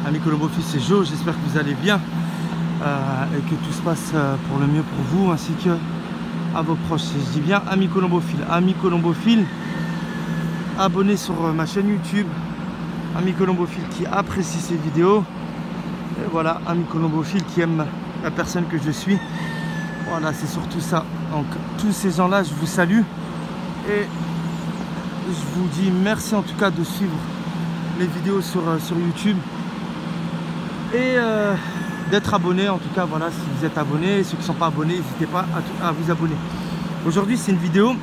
Amis Colombo-Fils, c'est Joe, j'espère que vous allez bien et que tout se passe pour le mieux pour vous ainsi que à vos proches. Je dis bien Amis Colombo-Fils. Amis Colombo-Fils, abonnez sur ma chaîne YouTube. Amis Colombo-Fils qui apprécie ces vidéos. Et voilà, Amis Colombo-Fils qui aime la personne que je suis. Voilà, c'est surtout ça. Donc tous ces gens-là, je vous salue. Et je vous dis merci en tout cas de suivre les vidéos sur YouTube. Et d'être abonné, en tout cas, voilà, si vous êtes abonné, ceux qui ne sont pas abonnés, n'hésitez pas à vous abonner. Aujourd'hui, c'est une vidéo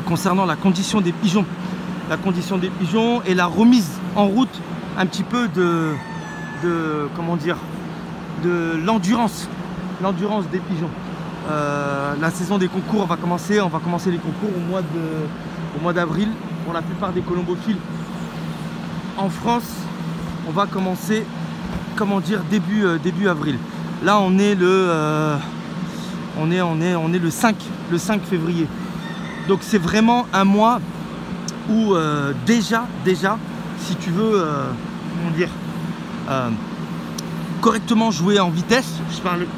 concernant la condition des pigeons. La condition des pigeons et la remise en route un petit peu comment dire, de l'endurance des pigeons. La saison des concours on va commencer les concours au mois d'avril pour la plupart des colombophiles. En France, on va commencer, comment dire, début avril. Là, on est le 5 février. Donc c'est vraiment un mois où déjà, si tu veux, comment dire, correctement jouer en vitesse,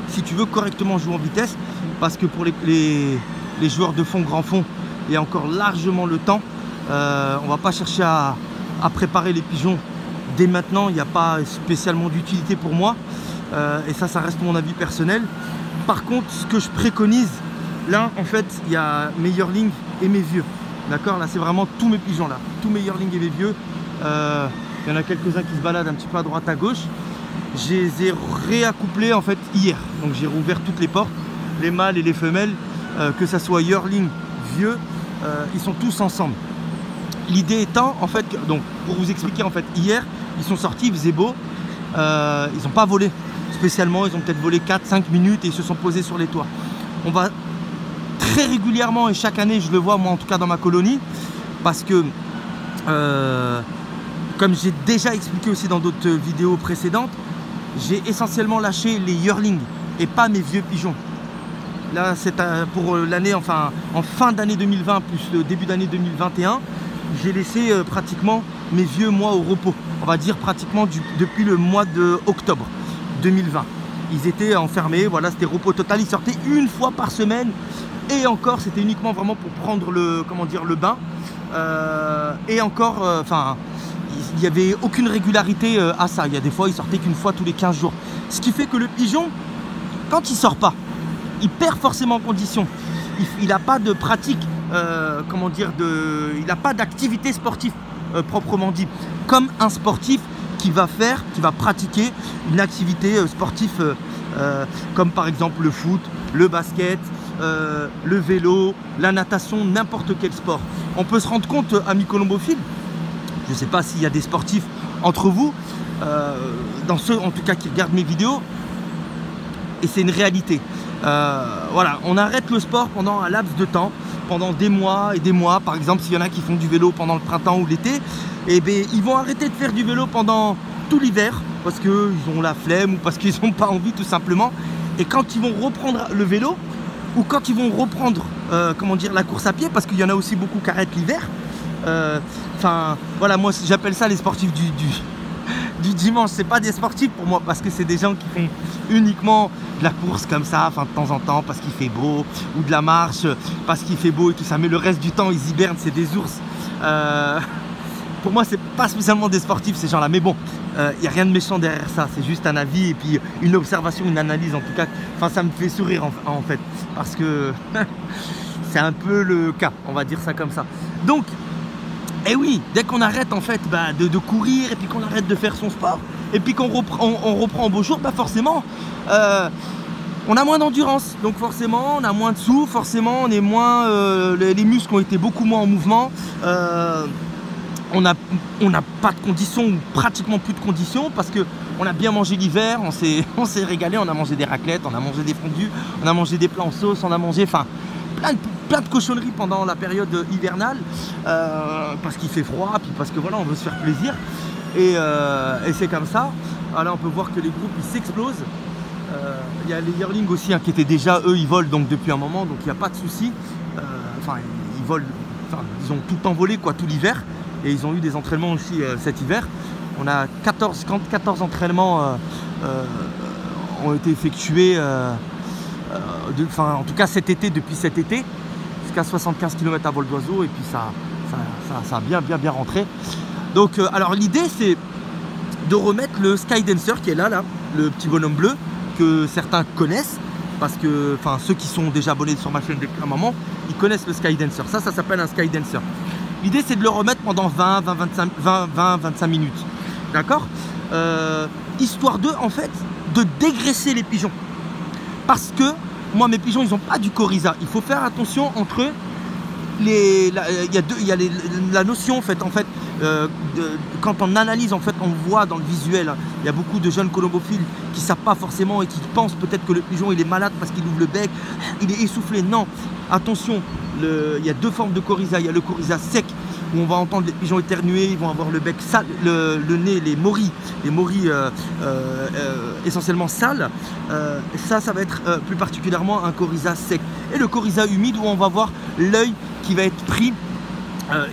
si tu veux correctement jouer en vitesse, parce que pour les joueurs de fond, grand fond, il y a encore largement le temps. On va pas chercher à préparer les pigeons dès maintenant, il n'y a pas spécialement d'utilité pour moi. Et ça reste mon avis personnel. Par contre, ce que je préconise, là, en fait, il y a mes yearlings et mes vieux. D'accord? Là, c'est vraiment tous mes pigeons, là. Tous mes yearlings et mes vieux. Il y en a quelques-uns qui se baladent un petit peu à droite, à gauche. Je les ai réaccouplés, en fait, hier. Donc, j'ai rouvert toutes les portes, les mâles et les femelles, que ça soit yearling, vieux, ils sont tous ensemble. L'idée étant, en fait, donc, pour vous expliquer, en fait, hier, ils sont sortis, il faisait beau, ils n'ont pas volé spécialement, ils ont peut-être volé 4-5 minutes et ils se sont posés sur les toits. On va très régulièrement, et chaque année je le vois, moi en tout cas dans ma colonie, parce que, comme j'ai déjà expliqué aussi dans d'autres vidéos précédentes, j'ai essentiellement lâché les yearlings et pas mes vieux pigeons. Là, c'est pour l'année, enfin, en fin d'année 2020 plus le début d'année 2021, j'ai laissé pratiquement mes vieux mois au repos. On va dire pratiquement depuis le mois d'octobre 2020. Ils étaient enfermés, voilà, c'était repos total. Ils sortaient une fois par semaine. Et encore, c'était uniquement vraiment pour prendre le, comment dire, le bain. Et encore, enfin, il n'y avait aucune régularité à ça. Il y a des fois, ils sortaient qu'une fois tous les 15 jours. Ce qui fait que le pigeon, quand il ne sort pas, il perd forcément en condition. Il n'a pas de pratique, comment dire, il n'a pas d'activité sportive proprement dit. Comme un sportif qui va pratiquer une activité sportive comme par exemple le foot, le basket, le vélo, la natation, n'importe quel sport. On peut se rendre compte, amis colombophiles, je ne sais pas s'il y a des sportifs entre vous, dans ceux en tout cas qui regardent mes vidéos, et c'est une réalité. Voilà, on arrête le sport pendant un laps de temps, pendant des mois et des mois. Par exemple, s'il y en a qui font du vélo pendant le printemps ou l'été, eh bien, ils vont arrêter de faire du vélo pendant tout l'hiver parce qu'ils ont la flemme ou parce qu'ils n'ont pas envie tout simplement. Et quand ils vont reprendre le vélo ou quand ils vont reprendre comment dire, la course à pied, parce qu'il y en a aussi beaucoup qui arrêtent l'hiver. Enfin, voilà, moi j'appelle ça les sportifs du dimanche. C'est pas des sportifs pour moi parce que c'est des gens qui font uniquement de la course comme ça, enfin de temps en temps parce qu'il fait beau, ou de la marche parce qu'il fait beau et tout ça, mais le reste du temps ils hibernent, c'est des ours. Pour moi c'est pas spécialement des sportifs ces gens là, mais bon, il n'y a rien de méchant derrière ça, c'est juste un avis et puis une observation, une analyse en tout cas. Enfin ça me fait sourire en fait, parce que c'est un peu le cas, on va dire ça comme ça. Donc, et oui, dès qu'on arrête en fait de courir et puis qu'on arrête de faire son sport et puis qu'on reprend au beau jour, forcément on a moins d'endurance, donc forcément on a moins de souffle, forcément on est moins, les muscles ont été beaucoup moins en mouvement, on n'a pas de conditions ou pratiquement plus de conditions parce que on a bien mangé l'hiver, on s'est régalé, on a mangé des raclettes, on a mangé des fondus, on a mangé des plats en sauce, on a mangé, enfin plein de cochonneries pendant la période hivernale parce qu'il fait froid, puis parce que voilà, on veut se faire plaisir et c'est comme ça. Alors là on peut voir que les groupes ils s'explosent. Il y a les yearlings aussi qui étaient déjà, eux ils volent donc depuis un moment, donc il n'y a pas de souci. Enfin ils volent, enfin ils ont tout le temps volé quoi, tout l'hiver, et ils ont eu des entraînements aussi cet hiver. On a 14 entraînements ont été effectués, en tout cas cet été, depuis cet été, jusqu'à 75 km à vol d'oiseau, et puis ça a bien rentré. Donc alors l'idée c'est de remettre le Skydancer qui est là, le petit bonhomme bleu que certains connaissent, parce que ceux qui sont déjà abonnés sur ma chaîne depuis un moment, ils connaissent le Skydancer. Ça s'appelle un Skydancer. L'idée c'est de le remettre pendant 20-25 minutes, d'accord, histoire en fait de dégraisser les pigeons, parce que moi mes pigeons ils n'ont pas du coryza. Il faut faire attention entre eux. Il y a la notion en fait, quand on analyse, en fait, on voit dans le visuel, il y a beaucoup de jeunes colombophiles qui ne savent pas forcément et qui pensent peut-être que le pigeon il est malade parce qu'il ouvre le bec, il est essoufflé. Non, attention, il y a deux formes de coryza. Il y a le coryza sec où on va entendre les pigeons éternuer, ils vont avoir le bec sale, le nez, les morilles essentiellement sales. Ça va être plus particulièrement un coryza sec. Et le coryza humide où on va voir l'œil qui va être pris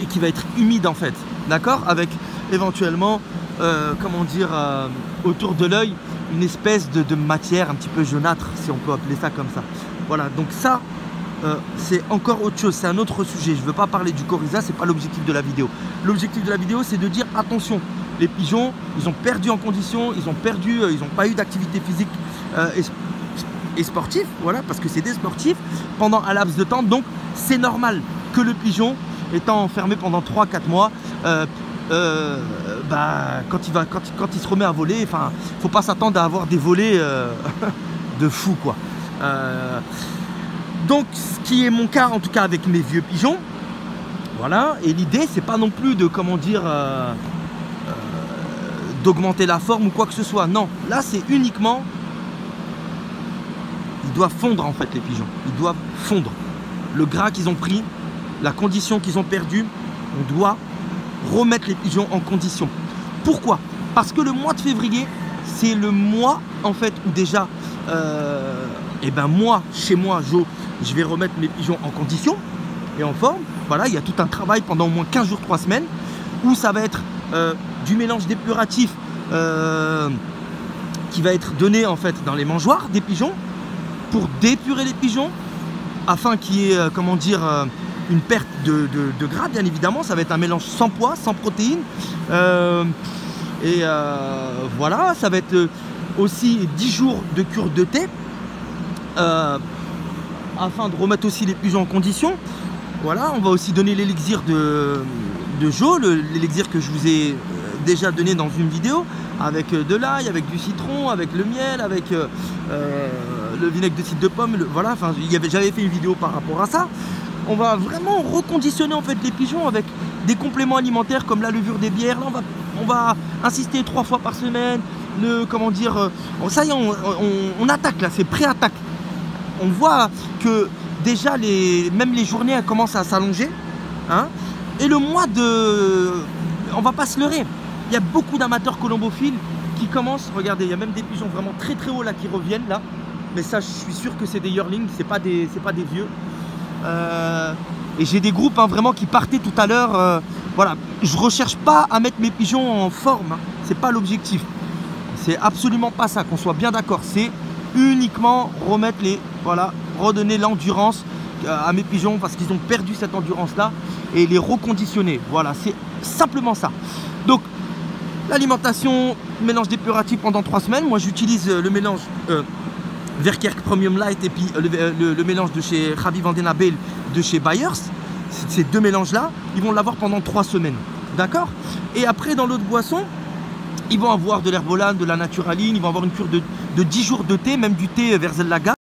et qui va être humide en fait, d'accord, avec éventuellement autour de l'œil une espèce de matière un petit peu jaunâtre, si on peut appeler ça comme ça. Voilà, donc ça c'est encore autre chose, c'est un autre sujet. Je ne veux pas parler du coryza, c'est pas l'objectif de la vidéo. L'objectif de la vidéo c'est de dire attention, les pigeons ils ont perdu en condition, ils n'ont pas eu d'activité physique et sportif, voilà, parce que c'est des sportifs pendant un laps de temps, donc c'est normal que le pigeon étant enfermé pendant 3-4 mois, quand il se remet à voler, faut pas s'attendre à avoir des volets de fou quoi. Donc ce qui est mon cas en tout cas avec mes vieux pigeons, voilà. Et l'idée c'est pas non plus de d'augmenter la forme ou quoi que ce soit. Non, là c'est uniquement, ils doivent fondre en fait les pigeons. Ils doivent fondre. Le gras qu'ils ont pris, la condition qu'ils ont perdue, on doit remettre les pigeons en condition. Pourquoi? Parce que le mois de février, c'est le mois en fait où déjà, moi, chez moi, je vais remettre mes pigeons en condition et en forme. Voilà, il y a tout un travail pendant au moins 15 jours, 3 semaines, où ça va être du mélange dépuratif qui va être donné en fait dans les mangeoires des pigeons pour dépurer les pigeons, afin qu'il y ait une perte de gras, bien évidemment. Ça va être un mélange sans poids, sans protéines, voilà, ça va être aussi 10 jours de cure de thé afin de remettre aussi les pigeons en condition. Voilà, on va aussi donner l'élixir de Joe, l'élixir que je vous ai déjà donné dans une vidéo, avec de l'ail, avec du citron, avec le miel, avec le vinaigre de cidre de pomme, voilà, j'avais fait une vidéo par rapport à ça. On va vraiment reconditionner en fait les pigeons avec des compléments alimentaires comme la levure des bières. Là on va insister 3 fois par semaine, ça y est, on attaque là, c'est pré-attaque. On voit que déjà même les journées elles commencent à s'allonger, hein, et le mois on va pas se leurrer, il y a beaucoup d'amateurs colombophiles qui commencent, regardez, il y a même des pigeons vraiment très hauts là qui reviennent là, mais ça je suis sûr que c'est des yearlings, c'est pas des vieux. Et j'ai des groupes vraiment qui partaient tout à l'heure. Voilà, je recherche pas à mettre mes pigeons en forme, hein. C'est pas l'objectif. C'est absolument pas ça, qu'on soit bien d'accord. C'est uniquement remettre redonner l'endurance à mes pigeons parce qu'ils ont perdu cette endurance là et les reconditionner. Voilà, c'est simplement ça. Donc l'alimentation, mélange dépuratif pendant 3 semaines. Moi j'utilise le mélange Verkerk Premium Light et puis le mélange de chez Javi Van Den Abel de chez Bayers. Ces deux mélanges là, ils vont l'avoir pendant 3 semaines, d'accord. Et après dans l'autre boisson, ils vont avoir de l'herbolane, de la naturaline, ils vont avoir une cure de 10 jours de thé, même du thé Verzellaga.